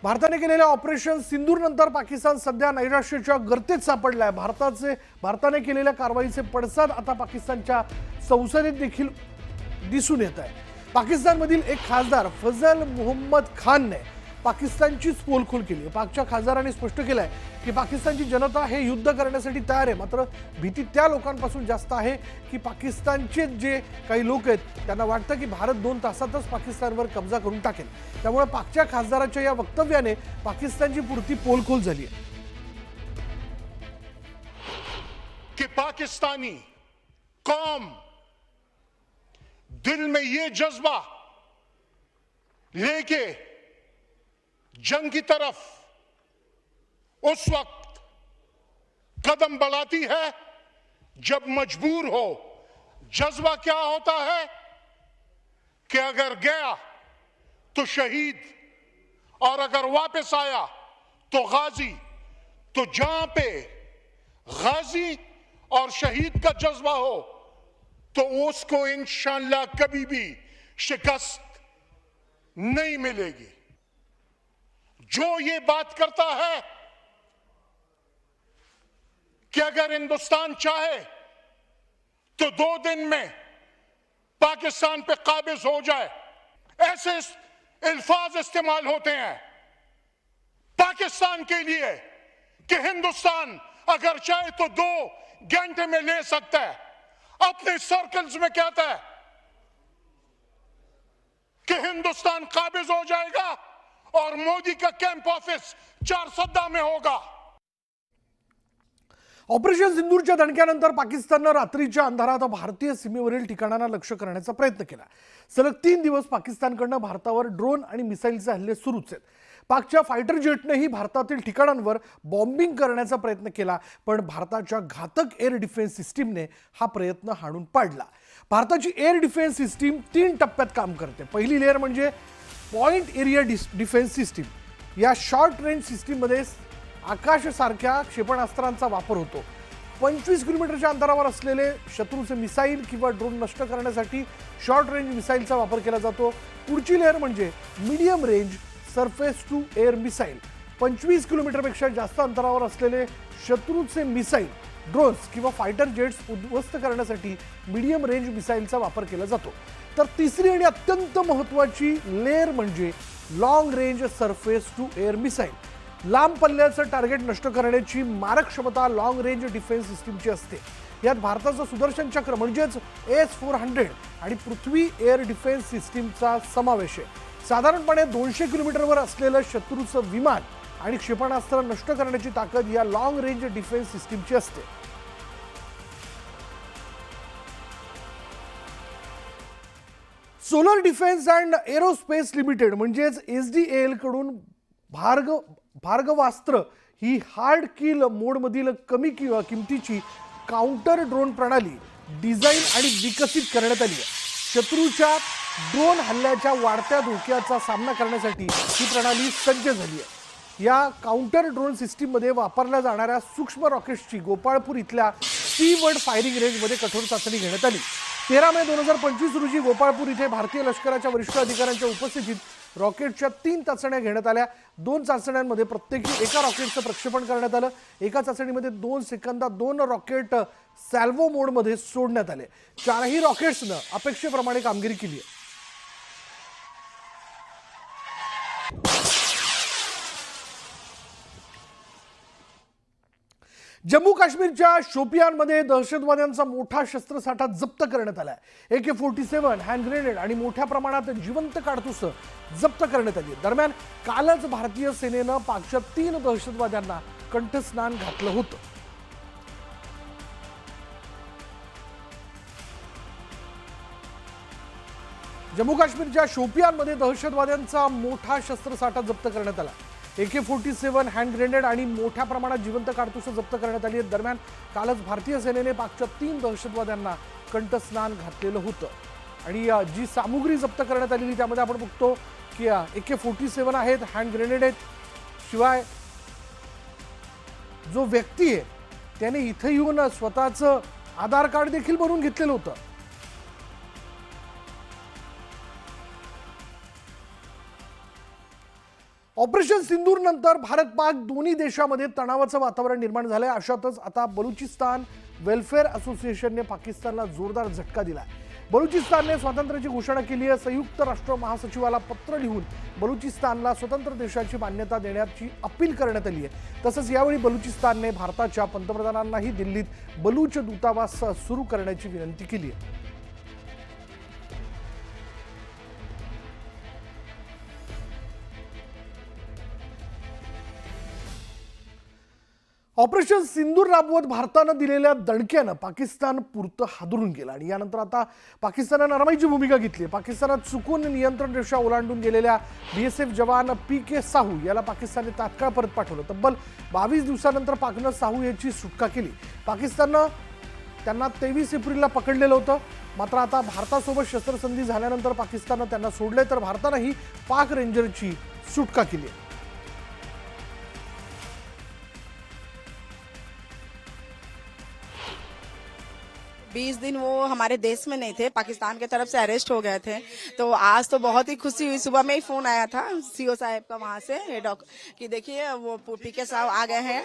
भारताने केलेल्या ऑपरेशन सिंदूर नंतर पाकिस्तान सध्या नैराश्याच्या गर्तेत सापडलाय। भारताने केलेल्या कारवाईचे पडसाद आता पाकिस्तानच्या संसदेत देखील दिसून येत आहे। पाकिस्तानमधील एक खासदार फजल मोहम्मद खानने पाकिस्तानचीच पोलखोल केली। पाकच्या खासदारांनी स्पष्ट केलंय की पाकिस्तानची जनता हे युद्ध करण्यासाठी तयार आहे, मात्र भीती त्या लोकांपासून जास्त आहे की पाकिस्तानचे जे काही लोक आहेत त्यांना वाटतं की भारत 2 तासातच पाकिस्तानवर कब्जा करून टाकेल। त्यामुळे पाकच्या खासदाराच्या या वक्तव्याने पाकिस्तानची पुरती पोलखोल झाली आहे कि पाकिस्तानी कौम दिल में ये जज्बा लेके जंग की तरफ उस वक्त कदम बढ़ाती है जब मजबूर हो। जज्बा क्या होता है कि अगर गया तो शहीद और अगर वापस आया तो गाजी। तो जहां पे गाजी और शहीद का जज्बा हो तो उसको इंशाअल्लाह कभी भी शिकस्त नहीं मिलेगी। जो ये बात करता है कि अगर हिंदुस्तान चाहे तो 2 दिन में पाकिस्तान पे काबिज हो जाए, ऐसे अल्फाज इस्तेमाल होते हैं पाकिस्तान के लिए कि हिंदुस्तान अगर चाहे तो 2 घंटे में ले सकता है। अपने सर्कल्स में कहता है कि हिंदुस्तान काबिज हो जाएगा और मोदी का कैंप ऑफिस 4 सद्दा में होगा। ऑपरेशन सिंदूरच्या दणक्यानंतर पाकिस्तानने रात्रीच्या अंधारात भारतीय सीमेवरील ठिकाणांना लक्ष्य करण्याचा प्रयत्न केला। सलग 3 दिवस पाकिस्तानकडून भारतावर ड्रोन आणि मिसाईलचे हल्ले सुरूच आहेत। पाकच्या फायटर जेटनेही भारतातील ठिकाणांवर बॉम्बिंग करण्याचा प्रयत्न केला, पण भारताच्या घातक एअर डिफेन्स सिस्टीमने हा प्रयत्न हाणून पाडला। भारताची एअर डिफेन्स सिस्टीम 3 टप्प्यात काम करते। पहिली लेअर म्हणजे पॉइंट एरिया डिफेन्स सिस्टीम। या शॉर्ट रेंज सिस्टीममध्ये आकाशसारख्या क्षेपणास्त्रांचा वापर होतो। 25 किलोमीटरच्या अंतरावर असलेले शत्रूचे मिसाईल किंवा ड्रोन नष्ट करण्यासाठी शॉर्ट रेंज मिसाईलचा वापर केला जातो। पुढची लेअर म्हणजे medium range surface to air missile. 25 किलोमीटरपेक्षा जास्त अंतरावर असलेले शत्रूचे मिसाईल, ड्रोन्स किंवा फायटर जेट्स उद्ध्वस्त करण्यासाठी मीडियम रेंज मिसाईलचा वापर केला जातो। तर तिसरी आणि अत्यंत महत्त्वाची लेअर म्हणजे long range surface to air missile. लांब पल्ल्याचं टार्गेट नष्ट करण्याची मारक क्षमता लॉंग रेंज डिफेन्स सिस्टीमची असते। यात भारताचं सुदर्शन चक्र म्हणजेच S-400 आणि पृथ्वी एअर डिफेन्स सिस्टीमचा समावेश आहे। साधारणपणे 200 किलोमीटरवर असलेलं शत्रूचं विमान आणि क्षेपणास्त्र नष्ट करण्याची ताकद या लॉंग रेंज डिफेन्स सिस्टीमची असते। Solar defence and aerospace limited म्हणजेच SDAL कडून भार्गवास्त्र ही हार्ड किल मोडमधील कमी किमतीची काउंटर ड्रोन प्रणाली डिझाईन आणि विकसित करण्यात आली आहे। शत्रूच्या ड्रोन हल्ल्याच्या वाढत्या धोक्याचा सामना करण्यासाठी ही प्रणाली सज्ज झाली आहे। या काउंटर ड्रोन सिस्टीममध्ये वापरल्या जाणाऱ्या सूक्ष्म रॉकेट्सची गोपाळपूर इथल्या सीवर्ड फायरिंग रेंजमध्ये कठोर चाचणी घेण्यात आली। 13 मे 2025 रोजी गोपाळपूर इथे भारतीय लष्कराच्या वरिष्ठ अधिकाऱ्यांच्या उपस्थितीत रॉकेटच्या 3 चाचण्या घेण्यात आल्या। 2 चाचण्यांमध्ये प्रत्येकी एका रॉकेटचं प्रक्षेपण करण्यात आलं। एका चाचणीमध्ये 2 सेकंदात 2 रॉकेट सॅल्वो मोडमध्ये सोडण्यात आले। 4ही रॉकेट्सनं अपेक्षेप्रमाणे कामगिरी केली आहे। जम्मू काश्मीरच्या शोपियानमध्ये दहशतवाद्यांचा मोठा शस्त्रसाठा जप्त करण्यात आला आहे। AK-47 हँड ग्रेनेड आणि मोठ्या प्रमाणात जिवंत काडतुस जप्त करण्यात आली। दरम्यान कालच भारतीय सेनेनं पाकच्या 3 दहशतवाद्यांना कंठस्नान घातलं होतं। जम्मू काश्मीरच्या शोपियानमध्ये दहशतवाद्यांचा मोठा शस्त्रसाठा जप्त करण्यात आला। AK-47 हँड ग्रेनेड आणि मोठ्या प्रमाणात जिवंत काडतुस जप्त करण्यात आली आहेत। दरम्यान कालच भारतीय सेनेने पाकच्या 3 दहशतवाद्यांना कंठस्नान घातलेलं होतं। आणि जी सामुग्री जप्त करण्यात आलेली त्यामध्ये आपण बघतो की AK-47 आहेत, हँड ग्रेनेड आहेत, शिवाय जो व्यक्ती आहे त्याने इथे येऊन स्वतःचं आधार कार्ड देखील बनवून घेतलेलं होतं। ऑपरेशन सिंदूर नंतर भारत पाक दोन्ही देशामध्ये तणावाचं वातावरण निर्माण झालंय. अशातच आता बलुचिस्तान वेलफेअर असोसिएशनने पाकिस्तानला जोरदार झटका दिलाय. बलुचिस्तानने स्वातंत्र्याची घोषणा केली आहे. संयुक्त राष्ट्र महासचिवाला पत्र लिहून बलुचिस्तानला स्वतंत्र देशाची मान्यता देण्याची अपील करण्यात आली आहे. तसंच यावेळी बलुचिस्तानने भारताच्या पंतप्रधानांनाही दिल्लीत बलूच दूतावास सुरू करण्याची विनंती केली आहे. ऑपरेशन सिंदूर राबवत भारतानं दिलेल्या दणक्यानं पाकिस्तान पुरतं हादरून गेलं आणि यानंतर आता पाकिस्तानानं नरमाईची भूमिका घेतली. पाकिस्तानात चुकून नियंत्रण रेषा ओलांडून गेलेल्या BSF जवान PK साहू याला पाकिस्तानने तात्काळ परत पाठवलं. तब्बल 22 दिवसानंतर पाकनं साहू याची सुटका केली. पाकिस्ताननं त्यांना 23 एप्रिलला पकडलेलं होतं. मात्र आता भारतासोबत शस्त्रसंधी झाल्यानंतर पाकिस्ताननं त्यांना सोडले, तर भारतानंही पाक रेंजरची सुटका केली आहे. 20 दिन वो हमारे देश में नहीं थे, पाकिस्तान की तरफ से अरेस्ट हो गए थे। तो आज तो बहुत ही खुशी हुई। सुबह में ही फोन आया था CO साहब का वहां से कि देखिए वो PK साहब आ गए हैं,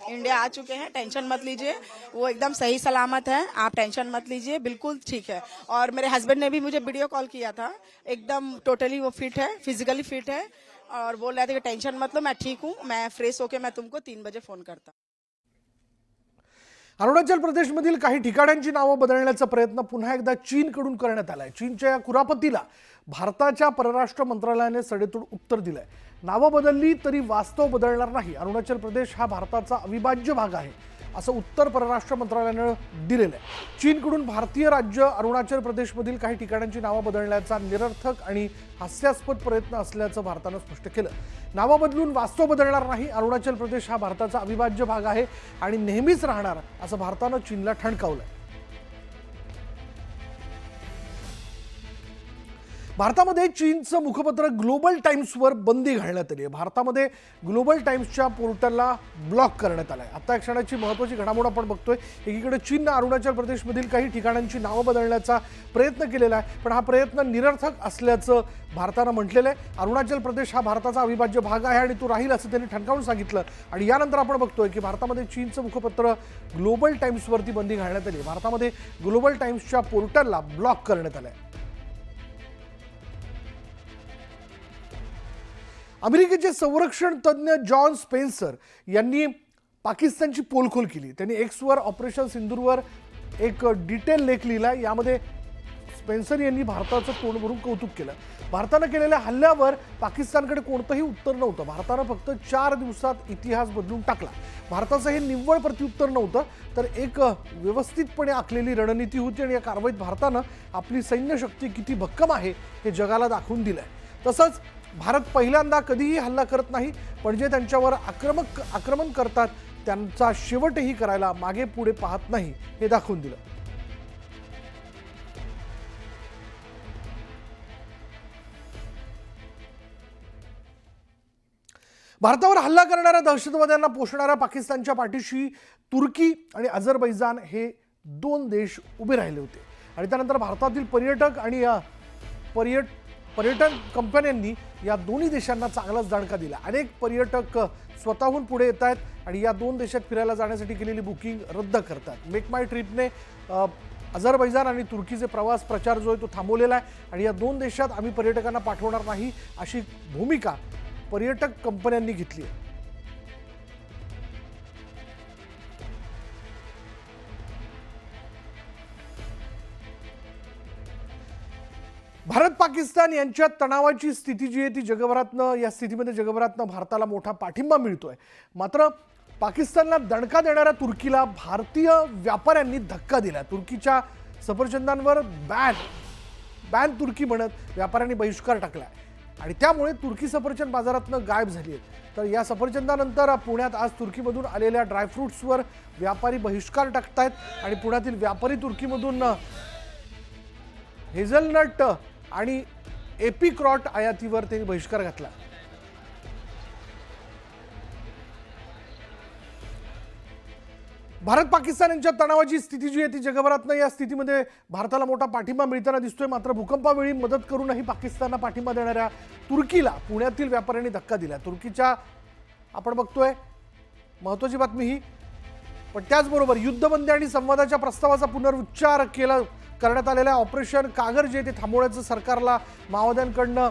इंडिया आ चुके हैं, टेंशन मत लीजिए, वो एकदम सही सलामत है, आप टेंशन मत लीजिए, बिल्कुल ठीक है। और मेरे हस्बैंड ने भी मुझे वीडियो कॉल किया था, एकदम टोटली वो फिट है, फिजिकली फिट है, और बोल रहे थे कि टेंशन मत लो, मैं ठीक हूँ, मैं फ्रेश होकर मैं तुमको 3 बजे फोन करता. अरुणाचल प्रदेशमधील काही ठिकाणांची नावं बदलण्याचा प्रयत्न पुन्हा एकदा चीनकडून करण्यात आलाय. चीनच्या या कुरापतीला भारताच्या परराष्ट्र मंत्रालयाने सडेतोड उत्तर दिलंय. नावं बदलली तरी वास्तव बदलणार नाही. अरुणाचल प्रदेश हा भारताचा अविभाज्य भाग आहे असं उत्तर परराष्ट्र मंत्रालयाने दिलेलं आहे. चीनकडून भारतीय राज्य अरुणाचल प्रदेशमधील काही ठिकाणांची नावं बदलण्याचा निरर्थक आणि हास्यास्पद प्रयत्न असल्याचं भारतानं स्पष्ट केलं. नावं बदलून वास्तव बदलणार नाही. अरुणाचल प्रदेश हा भारताचा अविभाज्य भाग आहे आणि नेहमीच राहणार असं भारतानं चीनला ठणकावलंय. भारतामध्ये चीनचं मुखपत्र ग्लोबल टाइम्सवर बंदी घालण्यात आली आहे. भारतामध्ये ग्लोबल टाइम्सच्या पोर्टलला ब्लॉक करण्यात आलंय. आता एक क्षणाची महत्त्वाची घडामोड आपण बघतोय. एकीकडे चीननं अरुणाचल प्रदेशमधील काही ठिकाणांची नावं बदलण्याचा प्रयत्न केलेला आहे, पण हा प्रयत्न निरर्थक असल्याचं भारतानं म्हटलेलं आहे. अरुणाचल प्रदेश हा भारताचा अविभाज्य भाग आहे आणि तो राहील असं त्यांनी ठणकावून सांगितलं. आणि यानंतर आपण बघतोय की भारतामध्ये चीनचं मुखपत्र ग्लोबल टाइम्सवरती बंदी घालण्यात आली आहे. भारतामध्ये ग्लोबल टाइम्सच्या पोर्टलला ब्लॉक करण्यात आलंय. अमेरिकेचे संरक्षण तज्ञ जॉन स्पेन्सर यांनी पाकिस्तानची पोलखोल केली. त्यांनी एक्सवर ऑपरेशन सिंदूरवर एक डिटेल लेख लिहिला. यामध्ये स्पेन्सर यांनी भारताचं तोंड भरून कौतुक केलं. भारतानं केलेल्या हल्ल्यावर पाकिस्तानकडे कोणतंही उत्तर नव्हतं. भारतानं फक्त 4 दिवसात इतिहास बदलून टाकला. भारताचं हे निव्वळ प्रत्युत्तर नव्हतं, तर एक व्यवस्थितपणे आखलेली रणनीती होती आणि या कारवाईत भारतानं आपली सैन्य शक्ती किती भक्कम आहे हे जगाला दाखवून दिलंय. तसंच भारत पहिल्यांदा कधीही हल्ला करत नाही, पण जे त्यांच्यावर आक्रमण करतात त्यांचा शेवटही करायला मागे पुढे पाहत नाही हे दाखवून दिलं. भारतावर हल्ला करणाऱ्या दहशतवाद्यांना पोषणाऱ्या पाकिस्तानच्या पाठीशी तुर्की आणि अझरबैजान हे 2 देश उभे राहिले होते. आणि त्यानंतर भारतातील पर्यटक आणि पर्यटन कंपन्यांनी या दोन्ही देशांना चांगलाच दणका दिला. अनेक पर्यटक स्वतःहून पुढे येत आहेत आणि या 2 देशात फिरायला जाण्यासाठी केलेली बुकिंग रद्द करतात. मेक माय ट्रिपने अझरबैजान आणि तुर्कीचे प्रवास प्रचार जो आहे तो थांबवलेला आहे आणि या 2 देशात आम्ही पर्यटकांना पाठवणार नाही अशी भूमिका पर्यटक कंपन्यांनी घेतली आहे. भारत पाकिस्तान यांच्यात तणावाची स्थिती जी आहे ती जगभरातनं, या स्थितीमध्ये जगभरातनं भारताला मोठा पाठिंबा मिळतोय. मात्र पाकिस्तानला दणका देणाऱ्या तुर्कीला भारतीय व्यापाऱ्यांनी धक्का दिला. तुर्कीच्या सफरचंदांवर बॅन तुर्की म्हणत व्यापाऱ्यांनी बहिष्कार टाकला आणि त्यामुळे तुर्की सफरचंद बाजारातनं गायब झाली आहेत. तर या सफरचंदानंतर पुण्यात आज तुर्कीमधून आलेल्या ड्रायफ्रुट्सवर व्यापारी बहिष्कार टाकतायत आणि पुण्यातील व्यापारी तुर्कीमधून हेझलनट आणि एपिक्रॉट आयातीवर त्यांनी बहिष्कार घातला. भारत पाकिस्तान यांच्या तणावाची स्थिती जी आहे ती जगभरातनं या स्थितीमध्ये भारताला मोठा पाठिंबा मिळताना दिसतोय. मात्र भूकंपावेळी मदत करूनही पाकिस्तानला पाठिंबा देणाऱ्या तुर्कीला पुण्यातील व्यापाऱ्यांनी धक्का दिला. तुर्कीच्या आपण बघतोय महत्त्वाची बातमी ही. पण त्याचबरोबर युद्धबंदी आणि संवादाच्या प्रस्तावाचा पुनरुच्चार करण्यात आलेल्या ऑपरेशन कागर जे ते थांबवण्याचं सरकारला माओवाद्यांकडनं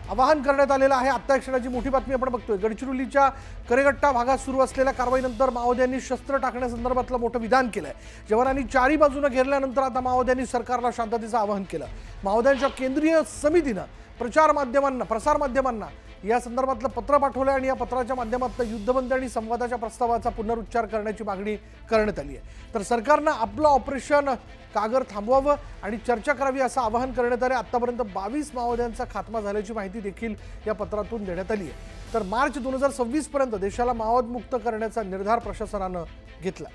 आवाहन करण्यात आलेलं आहे. आत्ता एक क्षणाची मोठी बातमी आपण बघतोय. गडचिरोलीच्या करेगट्टा भागात सुरू असलेल्या कारवाईनंतर माओवाद्यांनी शस्त्र टाकण्यासंदर्भातलं मोठं विधान केलंय. जवानांनी चारी बाजूनं घेरल्यानंतर आता माओवाद्यांनी सरकारला शांततेचं आवाहन केलं. माओवाद्यांच्या केंद्रीय समितीनं प्रसार माध्यमांना या संदर्भातलं पत्र पाठवलं आणि या पत्राच्या माध्यमातून युद्धबंदी आणि संवादाच्या प्रस्तावाचा पुनरुच्चार करण्याची मागणी करण्यात आली आहे. तर सरकारनं आपलं ऑपरेशन कागर थांबवावं आणि चर्चा करावी असं आवाहन करण्यात आलं. आतापर्यंत 22 माओवाद्यांचा खात्मा झाल्याची माहिती देखील या पत्रातून देण्यात आली आहे. तर मार्च 2026 पर्यंत देशाला माओवादमुक्त करण्याचा निर्धार प्रशासनानं घेतला.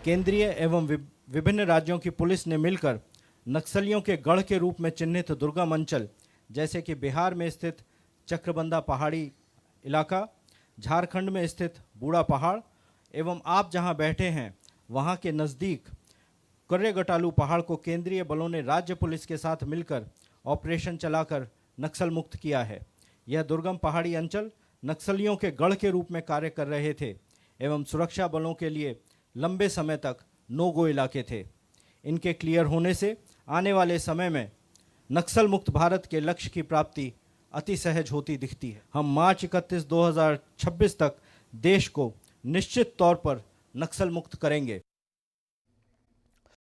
केंद्रीय एवं विभिन्न राज्यों की पुलिस ने मिलकर नक्सलियों के गढ़ के रूप में चिन्हित दुर्गम अंचल जैसे कि बिहार में स्थित चक्रबंधा पहाड़ी इलाका, झारखंड में स्थित बूढ़ा पहाड़ एवं आप जहां बैठे हैं वहां के नज़दीक कर्रेगटालू पहाड़ को केंद्रीय बलों ने राज्य पुलिस के साथ मिलकर ऑपरेशन चलाकर नक्सल मुक्त किया है. यह दुर्गम पहाड़ी अंचल नक्सलियों के गढ़ के रूप में कार्य कर रहे थे एवं सुरक्षा बलों के लिए लंबे समय तक नो गो इलाके थे. इनके क्लियर होने से आने वाले समय में नक्सल मुक्त भारत के लक्ष्य की प्राप्ति अति सहज होती दिखती है. हम मार्च 31, 2026 तक देश को निश्चित तौर पर नक्सल मुक्त करेंगे.